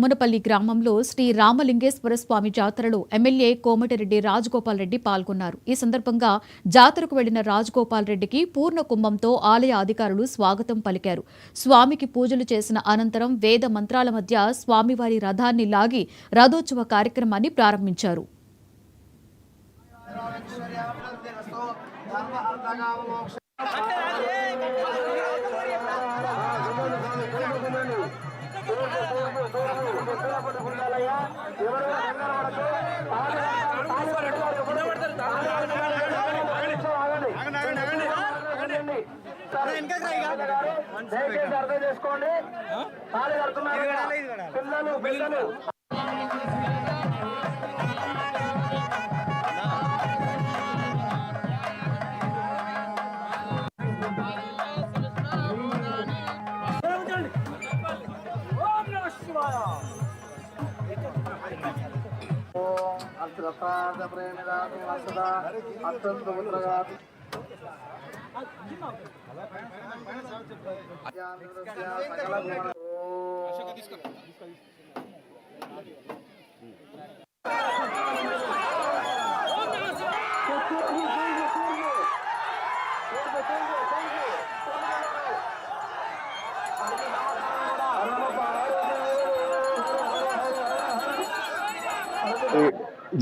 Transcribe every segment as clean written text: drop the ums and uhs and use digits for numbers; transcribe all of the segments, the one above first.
మునపల్లి గ్రామంలో శ్రీ రామలింగేశ్వర స్వామి జాతరలో ఎమ్మెల్యే కోమటిరెడ్డి రాజగోపాల్ రెడ్డి పాల్గొన్నారు. ఈ సందర్భంగా జాతరకు వెళ్లిన రాజగోపాల్ రెడ్డికి పూర్ణ కుంభంతో ఆలయ అధికారులు స్వాగతం పలికారు. స్వామికి పూజలు చేసిన అనంతరం వేద మంత్రాల మధ్య స్వామివారి రథాన్ని లాగి రథోత్సవ కార్యక్రమాన్ని ప్రారంభించారు. అర్థం చేసుకోండి. పిల్లలు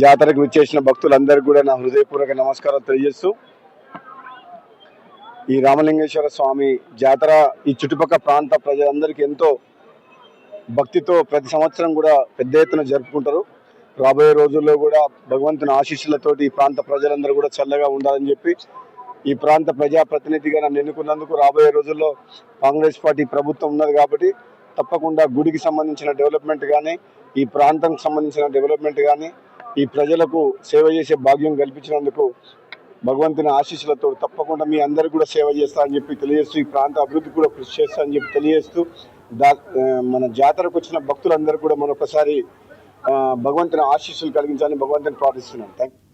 జాతరకు విచ్చేసిన భక్తులందరికీ కూడా నా హృదయపూర్వక నమస్కారం తెలియజేస్తూ, ఈ రామలింగేశ్వర స్వామి జాతర ఈ చుట్టుపక్కల ప్రాంత ప్రజలందరికీ ఎంతో భక్తితో ప్రతి సంవత్సరం కూడా పెద్ద ఎత్తున జరుపుకుంటారు. రాబోయే రోజుల్లో కూడా భగవంతుని ఆశీస్సులతోటి ఈ ప్రాంత ప్రజలందరూ కూడా చల్లగా ఉండాలని చెప్పి ఈ ప్రాంత ప్రజాప్రతినిధిగా నన్ను ఎన్నుకున్నందుకు రాబోయే రోజుల్లో కాంగ్రెస్ పార్టీ ప్రభుత్వం ఉన్నది కాబట్టి తప్పకుండా గుడికి సంబంధించిన డెవలప్మెంట్ కానీ, ఈ ప్రాంతానికి సంబంధించిన డెవలప్మెంట్ కానీ, ఈ ప్రజలకు సేవ చేసే భాగ్యం కల్పించినందుకు భగవంతుని ఆశీస్సులతో తప్పకుండా మీ అందరికీ కూడా సేవ చేస్తారని చెప్పి తెలియజేస్తూ, ఈ ప్రాంత అభివృద్ధి కూడా కృషి చేస్తారని చెప్పి తెలియజేస్తూ, మన జాతరకు వచ్చిన భక్తులందరూ కూడా మరొకసారి భగవంతుని ఆశీస్సులు కలిగించాలని భగవంతుని ప్రార్థిస్తున్నాను. Thank you.